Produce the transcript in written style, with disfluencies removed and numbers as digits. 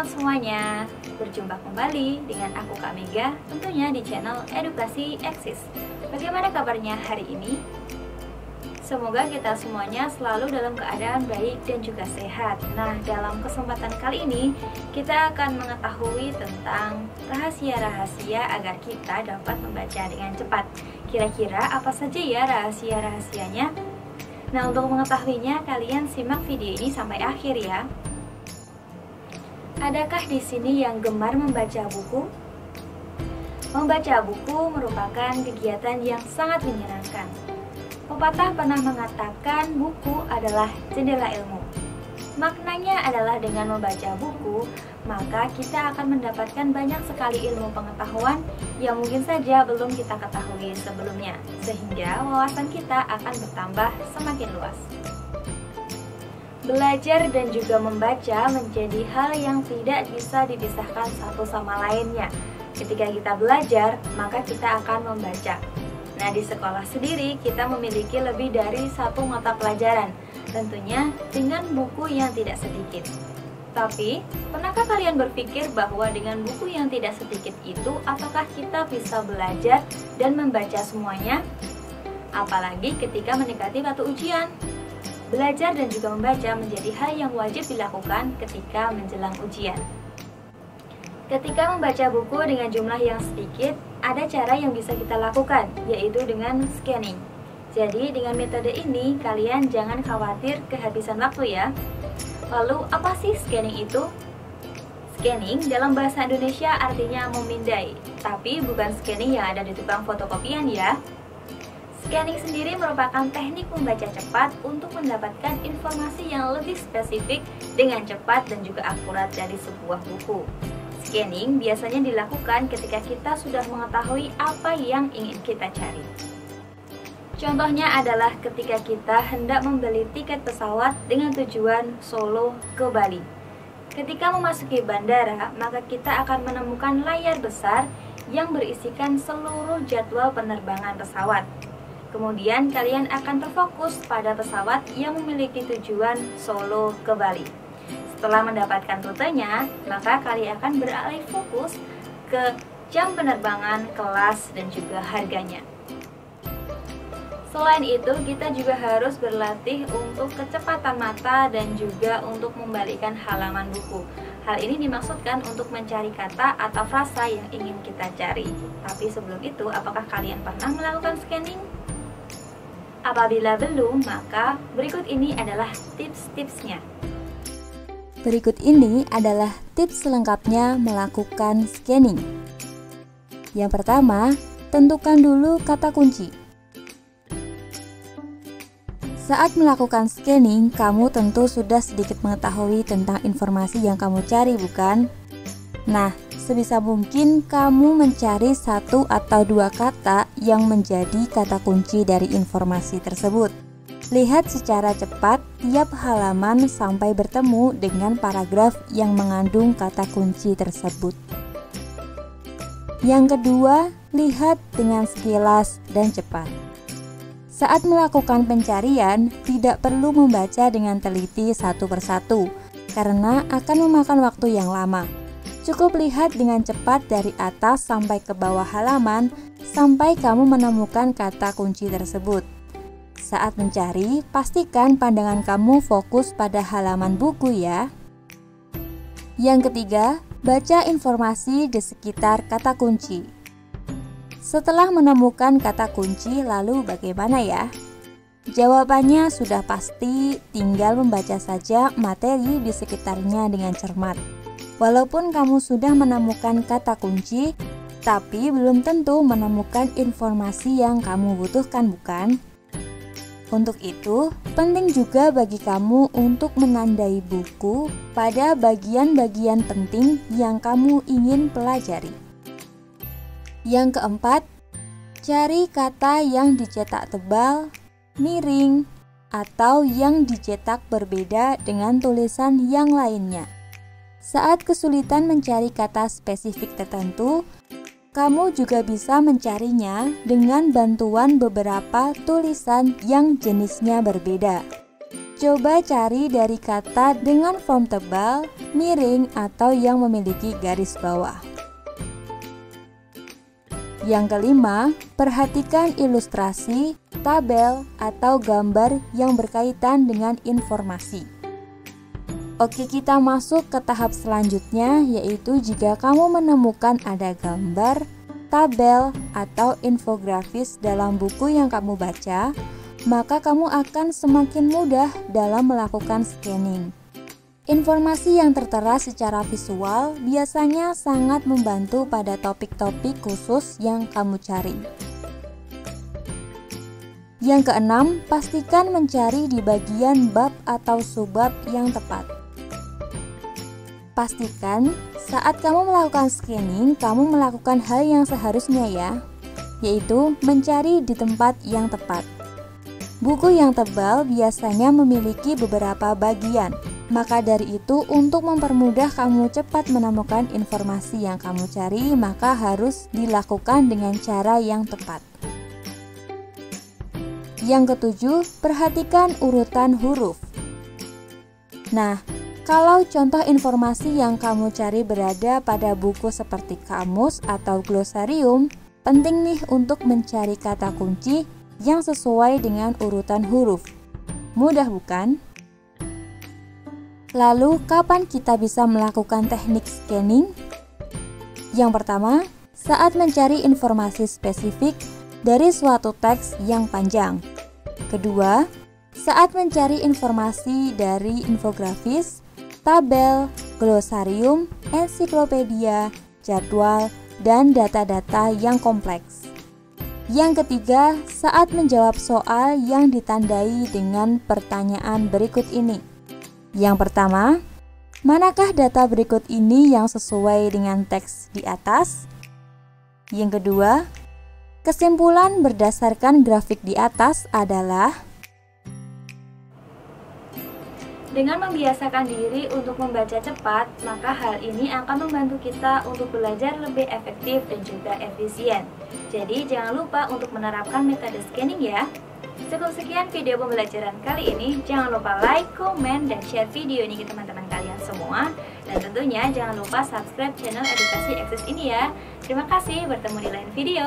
teman-teman semuanya, berjumpa kembali dengan aku Kak Mega, tentunya di channel Edukasi Eksis. Bagaimana kabarnya hari ini? Semoga kita semuanya selalu dalam keadaan baik dan juga sehat. Nah, dalam kesempatan kali ini, kita akan mengetahui tentang rahasia-rahasia agar kita dapat membaca dengan cepat. Kira-kira apa saja ya rahasia-rahasianya? Nah, untuk mengetahuinya, kalian simak video ini sampai akhir ya. Adakah di sini yang gemar membaca buku? Membaca buku merupakan kegiatan yang sangat menyenangkan. Pepatah pernah mengatakan buku adalah jendela ilmu. Maknanya adalah dengan membaca buku, maka kita akan mendapatkan banyak sekali ilmu pengetahuan yang mungkin saja belum kita ketahui sebelumnya, sehingga wawasan kita akan bertambah semakin luas. Belajar dan juga membaca menjadi hal yang tidak bisa dipisahkan satu sama lainnya. Ketika kita belajar, maka kita akan membaca. Nah, di sekolah sendiri kita memiliki lebih dari satu mata pelajaran, tentunya dengan buku yang tidak sedikit. Tapi, pernahkah kalian berpikir bahwa dengan buku yang tidak sedikit itu, apakah kita bisa belajar dan membaca semuanya? Apalagi ketika mendekati waktu ujian. Belajar dan juga membaca menjadi hal yang wajib dilakukan ketika menjelang ujian. Ketika membaca buku dengan jumlah yang sedikit, ada cara yang bisa kita lakukan, yaitu dengan scanning. Jadi dengan metode ini, kalian jangan khawatir kehabisan waktu ya. Lalu apa sih scanning itu? Scanning dalam bahasa Indonesia artinya memindai, tapi bukan scanning yang ada di tukang fotokopian ya. Scanning sendiri merupakan teknik membaca cepat untuk mendapatkan informasi yang lebih spesifik dengan cepat dan juga akurat dari sebuah buku. Scanning biasanya dilakukan ketika kita sudah mengetahui apa yang ingin kita cari. Contohnya adalah ketika kita hendak membeli tiket pesawat dengan tujuan Solo ke Bali. Ketika memasuki bandara, maka kita akan menemukan layar besar yang berisikan seluruh jadwal penerbangan pesawat. Kemudian kalian akan terfokus pada pesawat yang memiliki tujuan Solo ke Bali. Setelah mendapatkan rutenya, maka kalian akan beralih fokus ke jam penerbangan, kelas, dan juga harganya. Selain itu, kita juga harus berlatih untuk kecepatan mata dan juga untuk membalikkan halaman buku. Hal ini dimaksudkan untuk mencari kata atau frasa yang ingin kita cari. Tapi sebelum itu, apakah kalian pernah melakukan scanning? Apabila belum, maka berikut ini adalah tips-tipsnya. Berikut ini adalah tips selengkapnya melakukan scanning. Yang pertama, tentukan dulu kata kunci. Saat melakukan scanning, kamu tentu sudah sedikit mengetahui tentang informasi yang kamu cari, bukan? Nah, sebisa mungkin kamu mencari satu atau dua kata yang menjadi kata kunci dari informasi tersebut. Lihat secara cepat tiap halaman sampai bertemu dengan paragraf yang mengandung kata kunci tersebut. Yang kedua, lihat dengan sekilas dan cepat. Saat melakukan pencarian, tidak perlu membaca dengan teliti satu persatu, karena akan memakan waktu yang lama. Cukup lihat dengan cepat dari atas sampai ke bawah halaman, sampai kamu menemukan kata kunci tersebut. Saat mencari, pastikan pandangan kamu fokus pada halaman buku ya. Yang ketiga, baca informasi di sekitar kata kunci. Setelah menemukan kata kunci, lalu bagaimana ya? Jawabannya sudah pasti, tinggal membaca saja materi di sekitarnya dengan cermat. Walaupun kamu sudah menemukan kata kunci, tapi belum tentu menemukan informasi yang kamu butuhkan, bukan? Untuk itu, penting juga bagi kamu untuk menandai buku pada bagian-bagian penting yang kamu ingin pelajari. Yang keempat, cari kata yang dicetak tebal, miring, atau yang dicetak berbeda dengan tulisan yang lainnya. Saat kesulitan mencari kata spesifik tertentu, kamu juga bisa mencarinya dengan bantuan beberapa tulisan yang jenisnya berbeda. Coba cari dari kata dengan font tebal, miring, atau yang memiliki garis bawah. Yang kelima, perhatikan ilustrasi, tabel, atau gambar yang berkaitan dengan informasi. Oke, kita masuk ke tahap selanjutnya, yaitu jika kamu menemukan ada gambar, tabel, atau infografis dalam buku yang kamu baca, maka kamu akan semakin mudah dalam melakukan scanning. Informasi yang tertera secara visual biasanya sangat membantu pada topik-topik khusus yang kamu cari. Yang keenam, pastikan mencari di bagian bab atau subbab yang tepat. Pastikan saat kamu melakukan scanning, kamu melakukan hal yang seharusnya ya, yaitu mencari di tempat yang tepat. Buku yang tebal biasanya memiliki beberapa bagian, maka dari itu untuk mempermudah kamu cepat menemukan informasi yang kamu cari, maka harus dilakukan dengan cara yang tepat. Yang ketujuh, perhatikan urutan huruf. Nah, kalau contoh informasi yang kamu cari berada pada buku seperti kamus atau glosarium, penting nih untuk mencari kata kunci yang sesuai dengan urutan huruf. Mudah bukan? Lalu, kapan kita bisa melakukan teknik scanning? Yang pertama, saat mencari informasi spesifik dari suatu teks yang panjang. Kedua, saat mencari informasi dari infografis, tabel, glosarium, ensiklopedia, jadwal, dan data-data yang kompleks. Yang ketiga, saat menjawab soal yang ditandai dengan pertanyaan berikut ini. Yang pertama, manakah data berikut ini yang sesuai dengan teks di atas? Yang kedua, kesimpulan berdasarkan grafik di atas adalah. Dengan membiasakan diri untuk membaca cepat, maka hal ini akan membantu kita untuk belajar lebih efektif dan juga efisien. Jadi jangan lupa untuk menerapkan metode scanning ya. Cukup sekian video pembelajaran kali ini. Jangan lupa like, komen, dan share video ini ke teman-teman kalian semua. Dan tentunya jangan lupa subscribe channel Edukasi Access ini ya. Terima kasih, bertemu di lain video.